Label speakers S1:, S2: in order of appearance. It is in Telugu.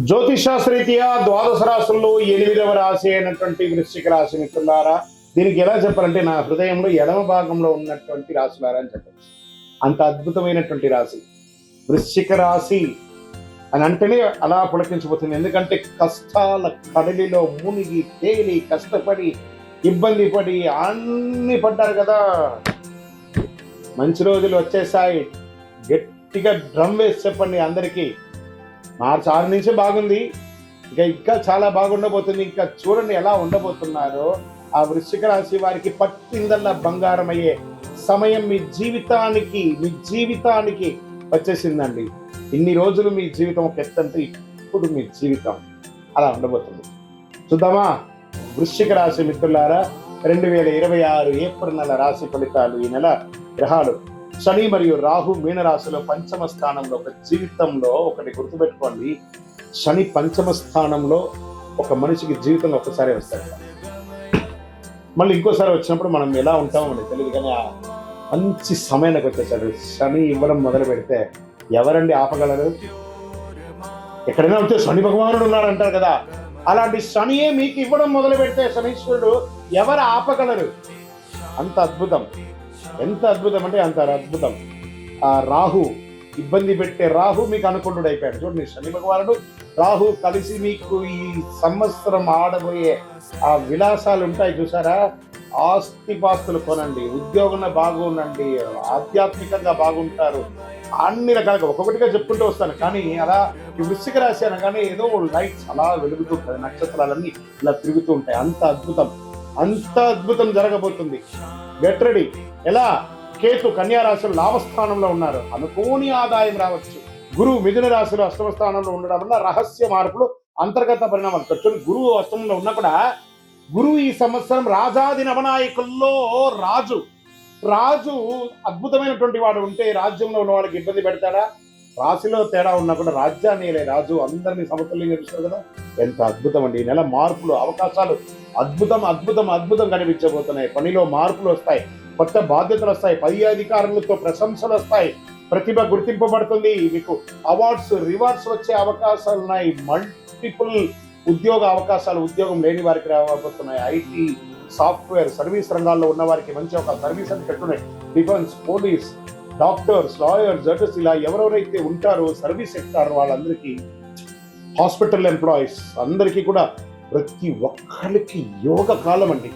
S1: జ్యోతిషాస్త్రీత్యా ద్వాదశ రాశుల్లో 8వ రాశి అయినటువంటి వృశ్చిక రాశి మిత్రులారా, దీనికి ఎలా చెప్పాలంటే నా హృదయంలో ఎడమ భాగంలో ఉన్నటువంటి రాశులారా అని చెప్పచ్చు. అంత అద్భుతమైనటువంటి రాశి వృశ్చిక రాశి అని అంటేనే అలా పులకించిపోతుంది. ఎందుకంటే కష్టాల కడలిలో మునిగి తేలి కష్టపడి ఇబ్బంది పడి అన్ని పడ్డారు కదా. మంచి రోజులు వచ్చేసాయి. గట్టిగా డ్రమ్ వేసి చెప్పండి అందరికీ. మార్చి 6 నుంచి బాగుంది, ఇంకా చాలా బాగుండబోతుంది. ఇంకా చూడండి ఎలా ఉండబోతున్నారో. ఆ వృశ్చిక రాశి వారికి పట్టిందల్లా బంగారం అయ్యే సమయం మీ జీవితానికి వచ్చేసిందండి. ఇన్ని రోజులు మీ జీవితం ఒక ఎత్తంటే ఇప్పుడు మీ జీవితం అలా ఉండబోతుంది. చూద్దామా వృశ్చిక రాశి మిత్రులారా, 2026 ఏప్రిల్ నెల రాశి ఫలితాలు. ఈ నెల గ్రహాలు శని మరియు రాహు మీనరాశిలో పంచమ స్థానంలో. ఒక జీవితంలో ఒకటి గుర్తుపెట్టుకోండి, శని పంచమ స్థానంలో ఒక మనిషికి జీవితంలో ఒకసారి వస్తాడు, మళ్ళీ ఇంకోసారి వచ్చినప్పుడు మనం ఎలా ఉంటామో మనకి తెలియదు. కానీ ఆ మంచి సమయానికి వచ్చేసాడు. శని ఇవ్వడం మొదలు పెడితే ఎవరండి ఆపగలరు? ఎక్కడైనా ఉంటే శని భగవానుడు ఉన్నాడు అంటారు కదా, అలాంటి శనియే మీకు ఇవ్వడం మొదలు పెడితే శనీశ్వరుడు ఎవరు ఆపగలరు? అంత అద్భుతం. ఎంత అద్భుతం అంటే అంత అద్భుతం. ఆ రాహు ఇబ్బంది పెట్టే రాహు మీకు అనుకూలుడు అయిపోయాడు. చూడండి, శని భగవానుడు రాహు కలిసి మీకు ఈ సంవత్సరం ఆడబోయే ఆ విలాసాలు ఉంటాయి చూసారా. ఆస్తిపాస్తులు కొనండి, ఉద్యోగంలో బాగుండండి, ఆధ్యాత్మికంగా బాగుంటారు, అన్ని రకాలుగా ఒక్కొక్కటిగా చెప్పుకుంటూ వస్తాను. కానీ అలా ఈ వృశ్చిక రాశి అనగానే ఏదో లైట్స్ అలా వెలుగుతూ ఉంటాయి, నక్షత్రాలన్నీ ఇలా తిరుగుతూ ఉంటాయి. అంత అద్భుతం జరగబోతుంది. Get ready. ఎలా? కేతు కన్యా రాశిలో లాభస్థానంలో ఉన్నారు, అనుకోని ఆదాయం రావచ్చు. గురువు మిథున రాశిలో అష్టమ స్థానంలో ఉండడం వల్ల రహస్య మార్పులు, అంతర్గత పరిణామాలు. ఖర్చులు గురువు అష్టమంలో ఉన్నా కూడా గురువు ఈ సంవత్సరం రాజాది నవనాయకుల్లో రాజు అద్భుతమైనటువంటి వాడు ఉంటే రాజ్యంలో ఉన్న వాళ్ళకి ఇబ్బంది పెడతాడా? రాశిలో తేడా ఉన్నా కూడా రాజ్యాన్ని రాజు అందరినీ సమతుల్యంగా చూస్తారు కదా. ఎంత అద్భుతం అండి. ఈ నెల మార్పులు, అవకాశాలు అద్భుతం కనిపించబోతున్నాయి. పనిలో మార్పులు వస్తాయి, కొత్త బాధ్యతలు వస్తాయి, పై అధికారులతో ప్రశంసలు వస్తాయి, ప్రతిభ గుర్తింపబడుతుంది, మీకు అవార్డ్స్ రివార్డ్స్ వచ్చే అవకాశాలు ఉన్నాయి. మల్టిపుల్ ఉద్యోగ అవకాశాలు ఉద్యోగం లేని వారికి రాబోతున్నాయి. ఐటీ, సాఫ్ట్వేర్, సర్వీస్ రంగాల్లో ఉన్న వారికి మంచి ఒక సర్వీస్ అని పెట్టున్నాయి. Defence, police, doctors, lawyers, judges, ఇలా ఎవరెవరైతే ఉంటారో సర్వీస్ సెక్టార్ వాళ్ళందరికీ, హాస్పిటల్ ఎంప్లాయీస్ అందరికీ కూడా ప్రతి ఒక్కరికి యోగ కాలం అండి.